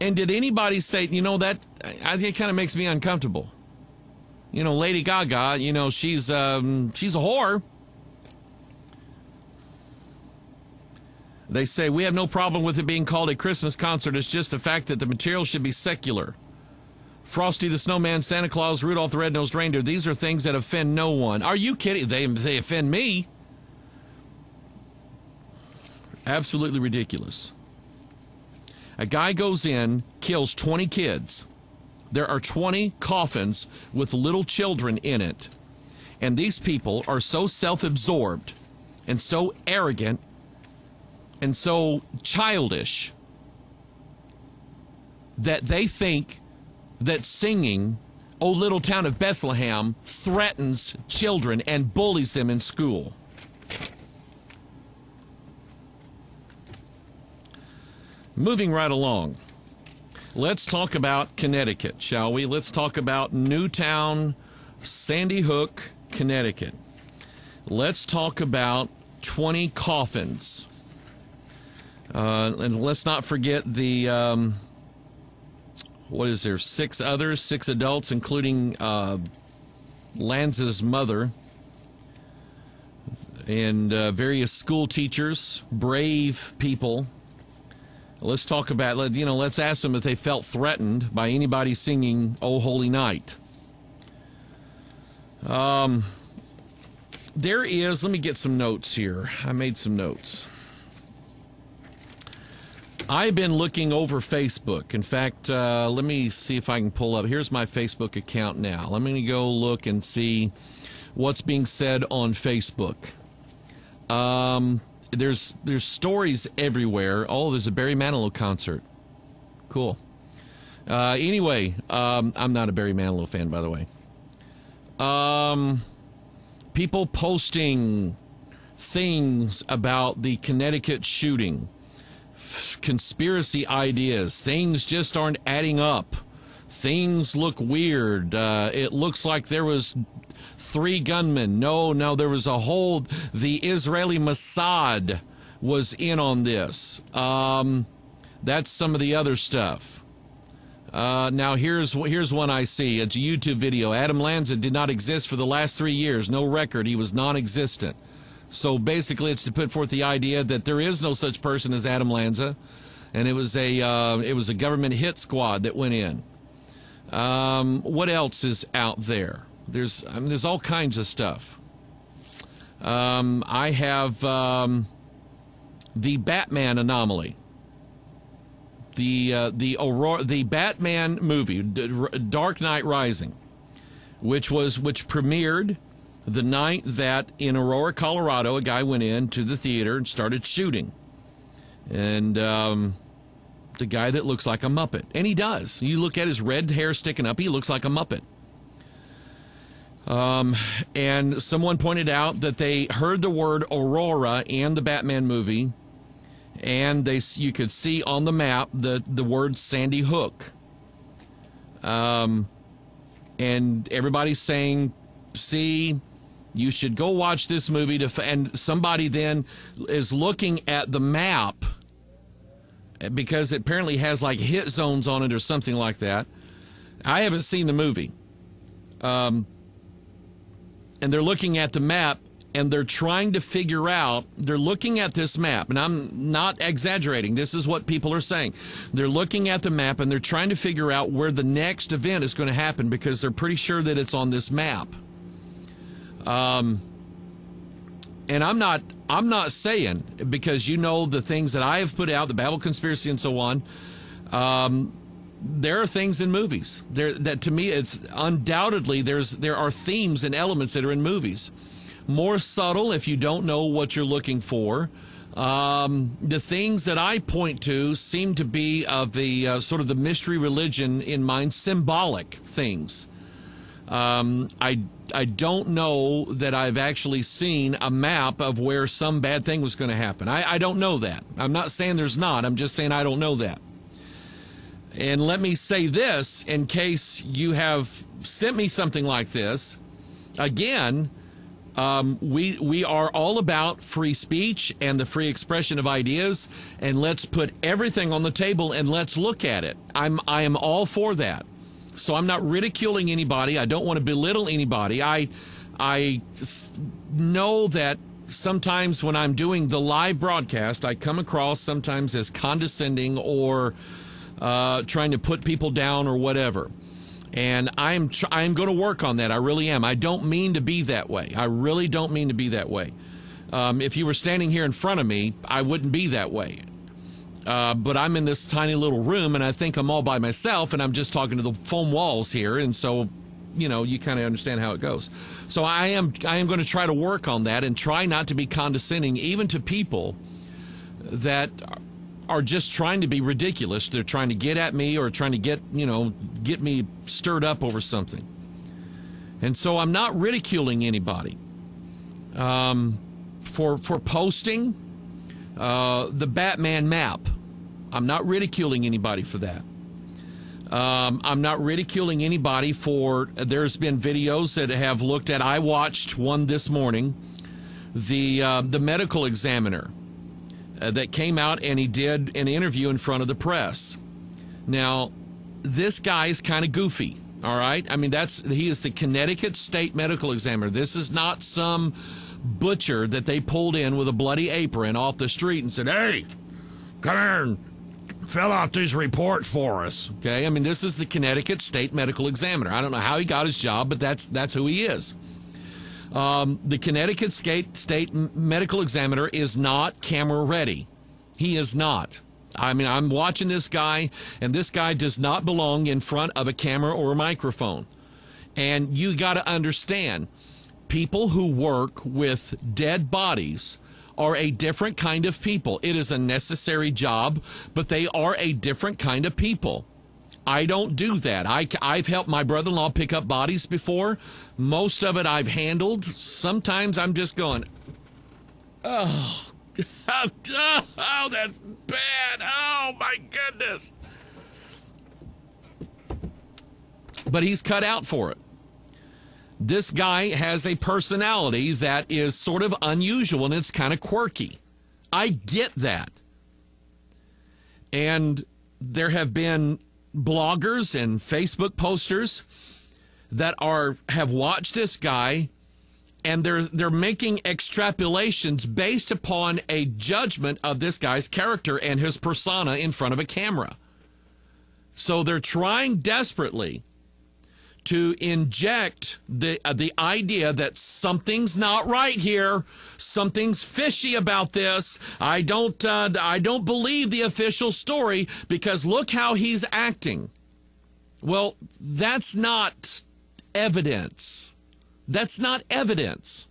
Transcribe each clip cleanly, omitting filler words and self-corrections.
And did anybody say, that I think it kind of makes me uncomfortable. Lady Gaga, she's a whore. They say, we have no problem with it being called a Christmas concert. It's just the fact that the material should be secular. Frosty the Snowman, Santa Claus, Rudolph the Red-Nosed Reindeer, these are things that offend no one. Are you kidding? They offend me. Absolutely ridiculous. A guy goes in, kills 20 kids. There are 20 coffins with little children in it. And these people are so self-absorbed and so arrogant and so childish that they think that singing "O Little Town of Bethlehem" threatens children and bullies them in school. Moving right along, let's talk about Connecticut, shall we? Let's talk about Newtown, Sandy Hook, Connecticut. Let's talk about 20 coffins. And let's not forget the, what is there, 6 others, 6 adults, including Lanza's mother, and various school teachers, brave people. Let's talk about, let's ask them if they felt threatened by anybody singing "O Holy Night." There is, let me get some notes here. I made some notes. I've been looking over Facebook. In fact, let me see if I can pull up. Here's my Facebook account now. Let me go look and see what's being said on Facebook. There's stories everywhere. Oh, there's a Barry Manilow concert. Cool. Anyway, I'm not a Barry Manilow fan, by the way. People posting things about the Connecticut shooting. Conspiracy ideas. Things just aren't adding up. Things look weird. It looks like there was 3 gunmen. No, there was the Israeli Mossad was in on this. That's some of the other stuff. Now here's one I see. It's a YouTube video. Adam Lanza did not exist for the last 3 years. No record. He was non-existent. So basically it's to put forth the idea that there is no such person as Adam Lanza, and it was a government hit squad that went in. What else is out there? There's all kinds of stuff. I have the Batman anomaly, the Batman movie, Dark Knight Rising, which premiered the night that in Aurora, Colorado, a guy went into the theater and started shooting, and the guy that looks like a Muppet, and he does. You look at his red hair sticking up, he looks like a Muppet. And someone pointed out that they heard the word Aurora in the Batman movie, and you could see on the map the word Sandy Hook. And everybody's saying, see, you should go watch this movie. And somebody then is looking at the map, because it apparently has like hit zones on it or something like that. I haven't seen the movie. And they're looking at the map, and they're trying to figure out, they're looking at this map, and I'm not exaggerating, this is what people are saying. They're looking at the map, and they're trying to figure out where the next event is going to happen, because they're pretty sure that it's on this map. And I'm not saying, because you know the things that I have put out, the Babel conspiracy and so on, there are things in movies that to me it's undoubtedly there are themes and elements that are in movies, more subtle if you don't know what you're looking for. The things that I point to seem to be of the sort of the mystery religion in mind, symbolic things. I don't know that I've actually seen a map of where some bad thing was going to happen. I don't know that. I'm not saying there's not. I'm just saying I don't know that. And let me say this, in case you have sent me something like this. Again, We are all about free speech and the free expression of ideas, and let's put everything on the table and let's look at it. I am all for that. So I'm not ridiculing anybody. I don't want to belittle anybody. I know that sometimes when I'm doing the live broadcast, I come across sometimes as condescending or trying to put people down or whatever. And I'm going to work on that. I really am. I don't mean to be that way. I really don't mean to be that way. If you were standing here in front of me, I wouldn't be that way. But I'm in this tiny little room, and I think I'm all by myself, and I'm just talking to the foam walls here, and so, you know, you kind of understand how it goes. So I am going to try to work on that and try not to be condescending even to people that are just trying to be ridiculous. They're trying to get at me or trying to get me stirred up over something. And so I'm not ridiculing anybody for posting the Batman map. I'm not ridiculing anybody for that. I'm not ridiculing anybody for, there's been videos that have looked at, I watched one this morning, the medical examiner that came out and he did an interview in front of the press. Now, this guy is kind of goofy, all right? I mean, he is the Connecticut State Medical Examiner. This is not some butcher that they pulled in with a bloody apron off the street and said, hey, come here and fill out these reports for us. Okay? I mean, this is the Connecticut State Medical Examiner. I don't know how he got his job, but that's who he is. The Connecticut State Medical Examiner is not camera ready. He is not. I mean, I'm watching this guy, and this guy does not belong in front of a camera or a microphone. And you got to understand, people who work with dead bodies are a different kind of people. It is a necessary job, but they are a different kind of people. I don't do that. I've helped my brother-in-law pick up bodies before. Most of it I've handled. Sometimes I'm just going, oh, that's bad. Oh, my goodness. But he's cut out for it. This guy has a personality that is sort of unusual, and it's kind of quirky. I get that. And there have been bloggers and Facebook posters that have watched this guy, and they're making extrapolations based upon a judgment of this guy's character and his persona in front of a camera. So they're trying desperately to inject the idea that something's not right here, something's fishy about this. I don't believe the official story because look how he's acting. Well, that's not evidence. That's not evidence.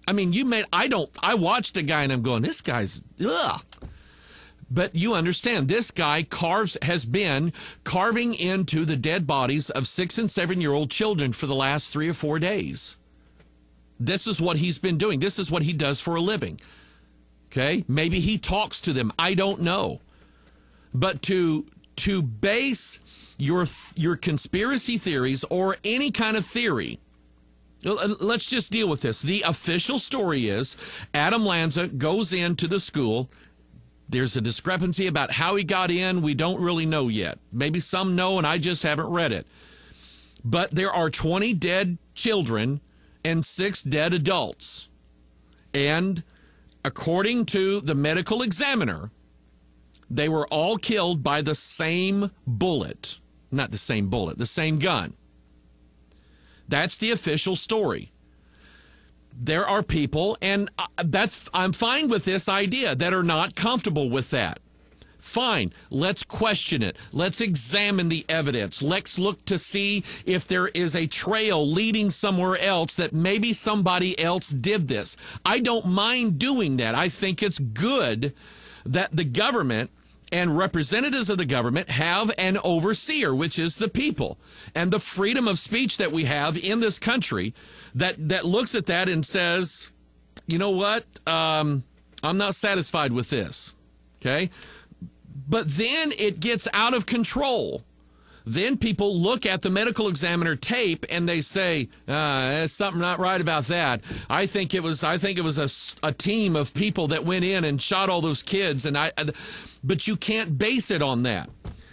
I mean, I watched the guy and I'm going, this guy's ugh. But you understand, this guy has been carving into the dead bodies of 6- and 7-year-old children for the last 3 or 4 days. This is what he's been doing. This is what he does for a living. Okay? Maybe he talks to them. I don't know. But to base your conspiracy theories or any kind of theory, let's just deal with this. The official story is Adam Lanza goes into the school. There's a discrepancy about how he got in. We don't really know yet. Maybe some know, and I just haven't read it. But there are 20 dead children and 6 dead adults. And according to the medical examiner, they were all killed by the same bullet. Not the same bullet, the same gun. That's the official story. There are people, and I'm fine with this idea, that are not comfortable with that. Fine. Let's question it. Let's examine the evidence. Let's look to see if there is a trail leading somewhere else that maybe somebody else did this. I don't mind doing that. I think it's good that the government and representatives of the government have an overseer, which is the people, and the freedom of speech that we have in this country that looks at that and says, you know what, I'm not satisfied with this, okay? But then it gets out of control. then people look at the medical examiner tape and they say, there's something not right about that. I think it was a team of people that went in and shot all those kids. But you can't base it on that.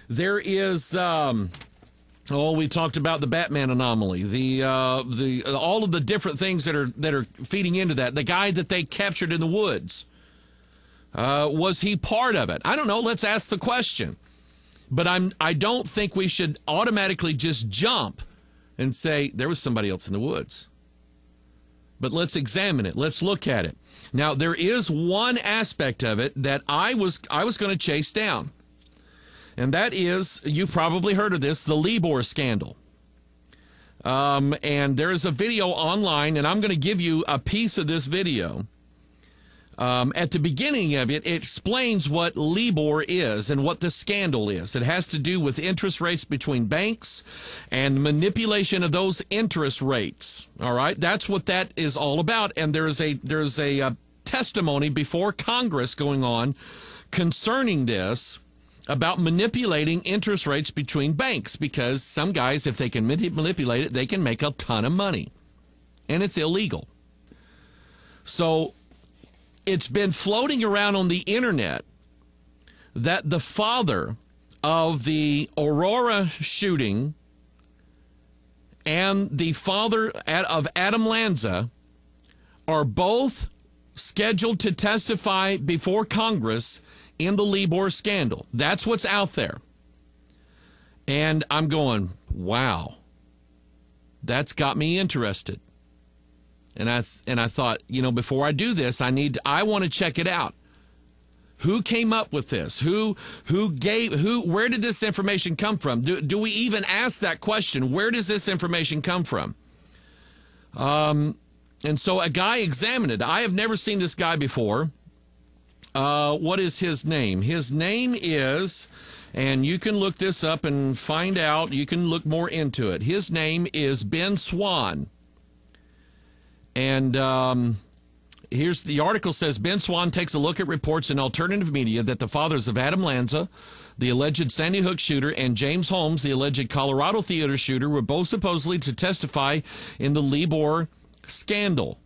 There is, we talked about the Batman anomaly, all of the different things that are feeding into that. The guy that they captured in the woods, was he part of it? I don't know. Let's ask the question. But I don't think we should automatically just jump and say there was somebody else in the woods. But let's examine it. Let's look at it. Now, there is one aspect of it that I was going to chase down. And that is, you've probably heard of this, the Libor scandal. And there is a video online, and I'm going to give you a piece of this video. At the beginning of it, it explains what Libor is and what the scandal is. It has to do with interest rates between banks and manipulation of those interest rates. All right, that's what that is all about. And there's a testimony before Congress going on concerning this, about manipulating interest rates between banks, because some guys, if they can manipulate it, they can make a ton of money, and it's illegal. So it's been floating around on the internet that the father of the Aurora shooting and the father of Adam Lanza are both scheduled to testify before Congress in the Libor scandal. That's what's out there. And I'm going, wow, that's got me interested. And I thought, before I do this, I want to check it out. Who came up with this? Where did this information come from? Do we even ask that question? Where does this information come from? And so a guy examined it. I have never seen this guy before. What is his name? His name is, and you can look this up and find out, you can look more into it. His name is Ben Swan. And here's the article says, Ben Swan takes a look at reports in alternative media that the fathers of Adam Lanza, the alleged Sandy Hook shooter, and James Holmes, the alleged Colorado theater shooter, were both supposedly to testify in the Libor scandal.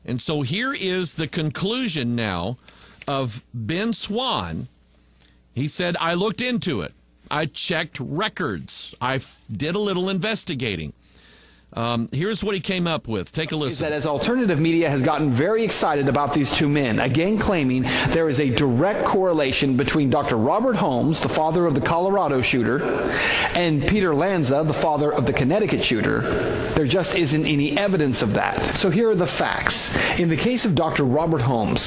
And so here is the conclusion now of Ben Swan. He said, I looked into it. I checked records. I did a little investigating. Here's what he came up with. Take a listen. Is that as alternative media has gotten very excited about these two men, again claiming there is a direct correlation between Dr. Robert Holmes, the father of the Colorado shooter, and Peter Lanza, the father of the Connecticut shooter. There just isn't any evidence of that. So here are the facts. In the case of Dr. Robert Holmes,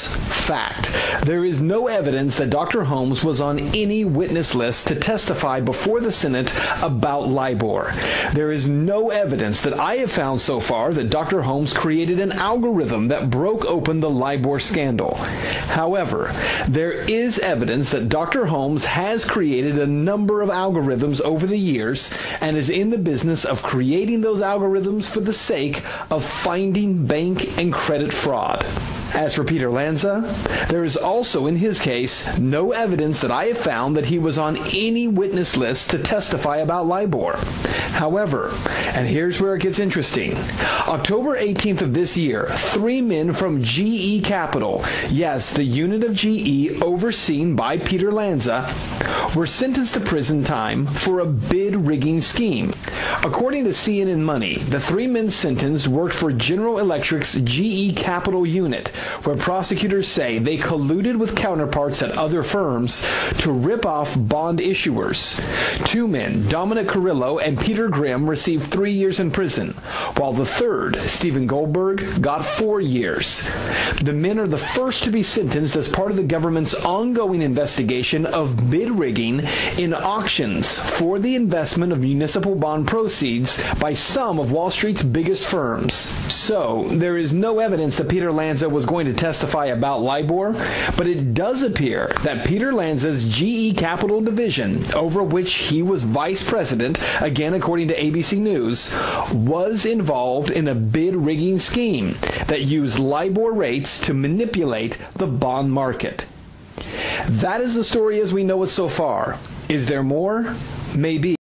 fact, there is no evidence that Dr. Holmes was on any witness list to testify before the Senate about Libor. There is no evidence that I have found so far that Dr. Holmes created an algorithm that broke open the Libor scandal. However, there is evidence that Dr. Holmes has created a number of algorithms over the years and is in the business of creating those algorithms for the sake of finding bank and credit fraud. As for Peter Lanza, there is also in his case no evidence that I have found that he was on any witness list to testify about Libor. However, and here's where it gets interesting, October 18th of this year, 3 men from GE Capital, yes, the unit of GE overseen by Peter Lanza, were sentenced to prison time for a bid rigging scheme. According to CNN Money, the 3 men sentenced worked for General Electric's GE Capital unit, where prosecutors say they colluded with counterparts at other firms to rip off bond issuers. 2 men, Dominic Carrillo and Peter Grimm, received 3 years in prison, while the third, Stephen Goldberg, got 4 years. The men are the first to be sentenced as part of the government's ongoing investigation of bid rigging in auctions for the investment of municipal bond proceeds by some of Wall Street's biggest firms. So, there is no evidence that Peter Lanza was going to testify about Libor, but it does appear that Peter Lanza's GE Capital division, over which he was vice president, again according to ABC News, was involved in a bid rigging scheme that used Libor rates to manipulate the bond market. That is the story as we know it so far. Is there more? Maybe.